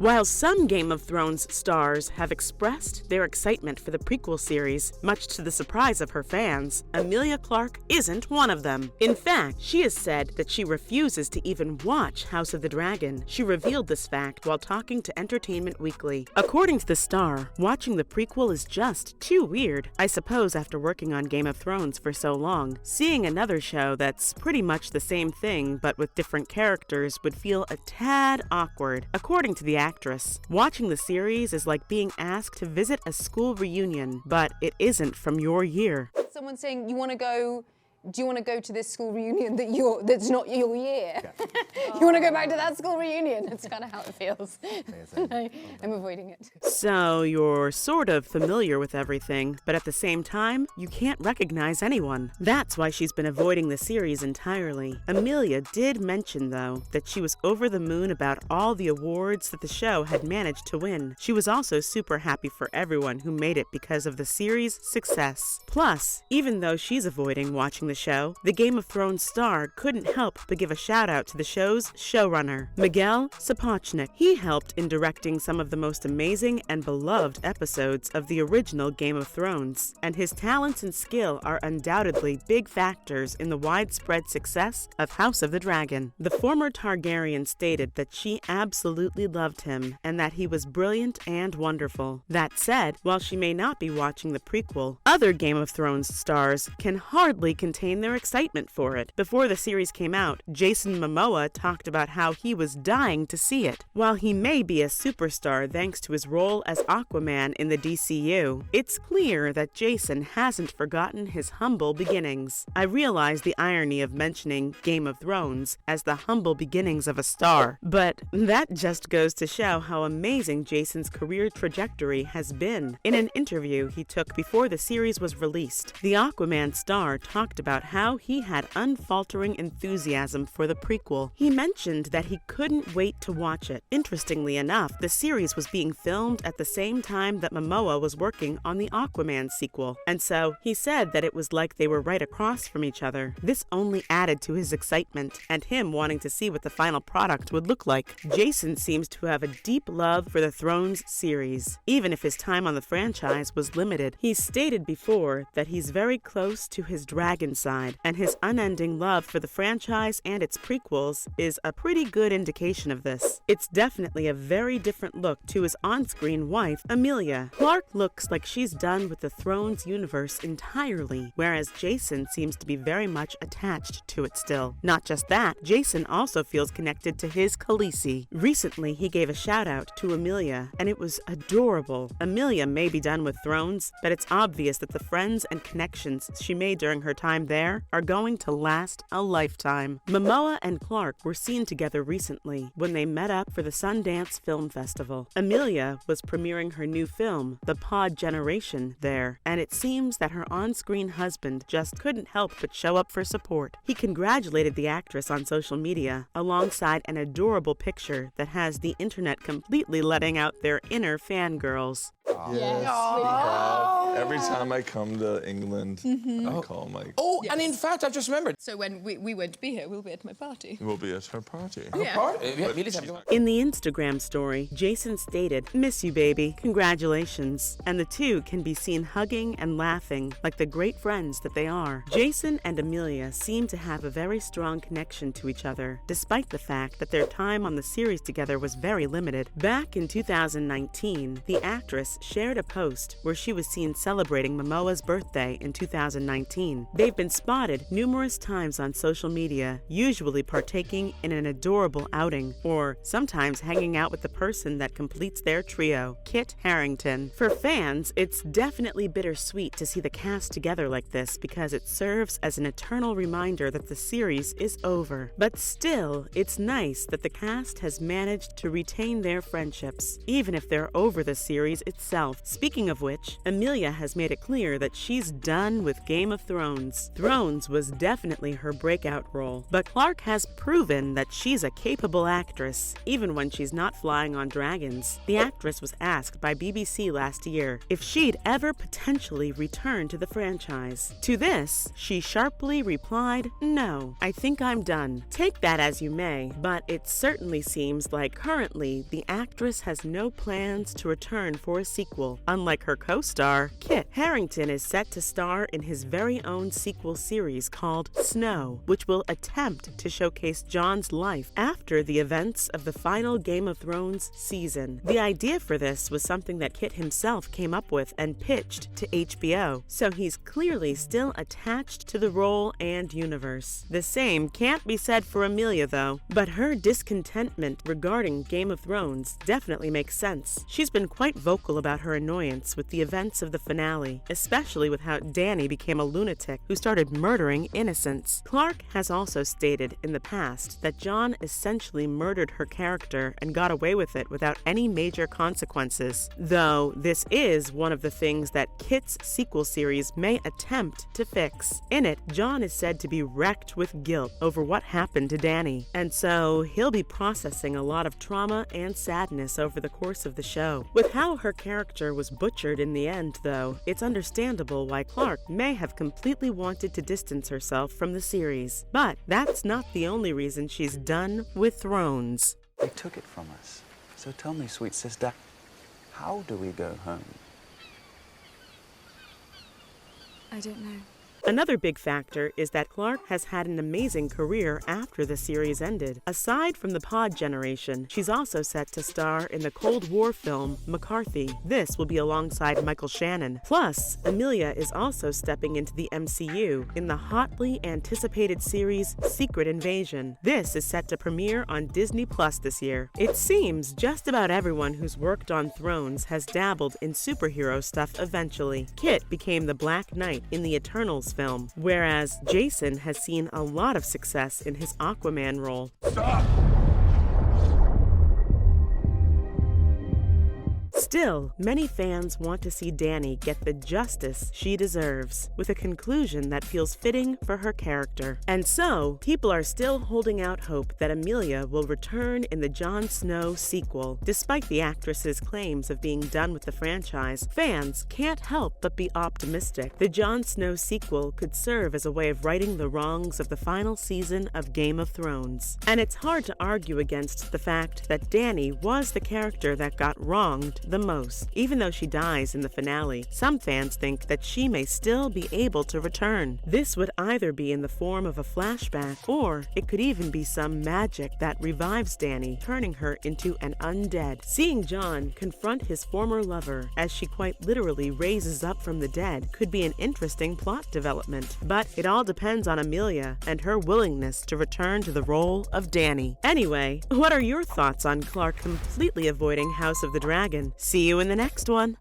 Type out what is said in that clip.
While some Game of Thrones stars have expressed their excitement for the prequel series, much to the surprise of her fans, Emilia Clarke isn't one of them. In fact, she has said that she refuses to even watch House of the Dragon. She revealed this fact while talking to Entertainment Weekly. According to the star, watching the prequel is just too weird. I suppose after working on Game of Thrones for so long, seeing another show that's pretty much the same thing but with different characters would feel a tad awkward. According to the actress, watching the series is like being asked to visit a school reunion, but it isn't from your year. Someone saying, do you want to go to this school reunion that's not your year? Yeah. You want to go back to that school reunion? It's kind of how it feels. No, I'm avoiding it. So you're sort of familiar with everything, but at the same time, you can't recognize anyone. That's why she's been avoiding the series entirely. Emilia did mention, though, that she was over the moon about all the awards that the show had managed to win. She was also super happy for everyone who made it because of the series' success. Plus, even though she's avoiding watching the show, the Game of Thrones star couldn't help but give a shout out to the show's showrunner, Miguel Sapochnik. He helped in directing some of the most amazing and beloved episodes of the original Game of Thrones, and his talents and skill are undoubtedly big factors in the widespread success of House of the Dragon. The former Targaryen stated that she absolutely loved him and that he was brilliant and wonderful. That said, while she may not be watching the prequel, other Game of Thrones stars can hardly contain their excitement for it. Before the series came out, Jason Momoa talked about how he was dying to see it. While he may be a superstar thanks to his role as Aquaman in the DCU, it's clear that Jason hasn't forgotten his humble beginnings. I realize the irony of mentioning Game of Thrones as the humble beginnings of a star, but that just goes to show how amazing Jason's career trajectory has been. In an interview he took before the series was released, the Aquaman star talked about how he had unfaltering enthusiasm for the prequel. He mentioned that he couldn't wait to watch it. Interestingly enough, the series was being filmed at the same time that Momoa was working on the Aquaman sequel, and so he said that it was like they were right across from each other. This only added to his excitement and him wanting to see what the final product would look like. Jason seems to have a deep love for the Thrones series, even if his time on the franchise was limited. He's stated before that he's very close to his dragon side, and his unending love for the franchise and its prequels is a pretty good indication of this. It's definitely a very different look to his on-screen wife, Emilia. Clarke looks like she's done with the Thrones universe entirely, whereas Jason seems to be very much attached to it still. Not just that, Jason also feels connected to his Khaleesi. Recently, he gave a shout out to Emilia, and it was adorable. Emilia may be done with Thrones, but it's obvious that the friends and connections she made during her time there are going to last a lifetime. Momoa and Clarke were seen together recently when they met up for the Sundance Film Festival. Emilia was premiering her new film, The Pod Generation, there, and it seems that her on-screen husband just couldn't help but show up for support. He congratulated the actress on social media, alongside an adorable picture that has the internet completely letting out their inner fangirls. Yes. Every time I come to England, I call Mike. Oh, yes. And in fact, I've just remembered. So when we won't be here, we'll be at my party. We'll be at her party. Yeah. In the Instagram story, Jason stated, "Miss you, baby. Congratulations." And the two can be seen hugging and laughing like the great friends that they are. Jason and Emilia seem to have a very strong connection to each other, despite the fact that their time on the series together was very limited. Back in 2019, the actress shared a post where she was seen celebrating Momoa's birthday in 2019. They've been spotted numerous times on social media, usually partaking in an adorable outing, or sometimes hanging out with the person that completes their trio, Kit Harington. For fans, it's definitely bittersweet to see the cast together like this because it serves as an eternal reminder that the series is over. But still, it's nice that the cast has managed to retain their friendships, even if they're over the series itself. herself. Speaking of which, Emilia has made it clear that she's done with Game of Thrones. Thrones was definitely her breakout role, but Clarke has proven that she's a capable actress, even when she's not flying on dragons. The actress was asked by BBC last year if she'd ever potentially return to the franchise. To this, she sharply replied, "No, I think I'm done." Take that as you may, but it certainly seems like currently the actress has no plans to return for a sequel, unlike her co-star, Kit Harington is set to star in his very own sequel series called Snow, which will attempt to showcase Jon's life after the events of the final Game of Thrones season. The idea for this was something that Kit himself came up with and pitched to HBO, so he's clearly still attached to the role and universe. The same can't be said for Emilia though, but her discontentment regarding Game of Thrones definitely makes sense. She's been quite vocal about her annoyance with the events of the finale, especially with how Dany became a lunatic who started murdering innocents. Clarke has also stated in the past that Jon essentially murdered her character and got away with it without any major consequences, though this is one of the things that Kit's sequel series may attempt to fix. In it, Jon is said to be wrecked with guilt over what happened to Dany, and so he'll be processing a lot of trauma and sadness over the course of the show. With how her character was butchered in the end, though, it's understandable why Clarke may have completely wanted to distance herself from the series. But that's not the only reason she's done with Thrones. They took it from us. So tell me, sweet sister, how do we go home? I don't know. Another big factor is that Clarke has had an amazing career after the series ended. Aside from the Pod generation, she's also set to star in the Cold War film McCarthy. This will be alongside Michael Shannon. Plus, Emilia is also stepping into the MCU in the hotly anticipated series Secret Invasion. This is set to premiere on Disney Plus this year. It seems just about everyone who's worked on Thrones has dabbled in superhero stuff eventually. Kit became the Black Knight in the Eternals film, whereas Jason has seen a lot of success in his Aquaman role. Stop! Still, many fans want to see Dany get the justice she deserves, with a conclusion that feels fitting for her character. And so, people are still holding out hope that Emilia will return in the Jon Snow sequel. Despite the actress's claims of being done with the franchise, fans can't help but be optimistic. The Jon Snow sequel could serve as a way of righting the wrongs of the final season of Game of Thrones. And it's hard to argue against the fact that Dany was the character that got wronged the most. Even though she dies in the finale, some fans think that she may still be able to return. This would either be in the form of a flashback, or it could even be some magic that revives Dany, turning her into an undead. Seeing Jon confront his former lover as she quite literally raises up from the dead could be an interesting plot development. But it all depends on Emilia and her willingness to return to the role of Dany. Anyway, what are your thoughts on Clarke completely avoiding House of the Dragon? See you in the next one.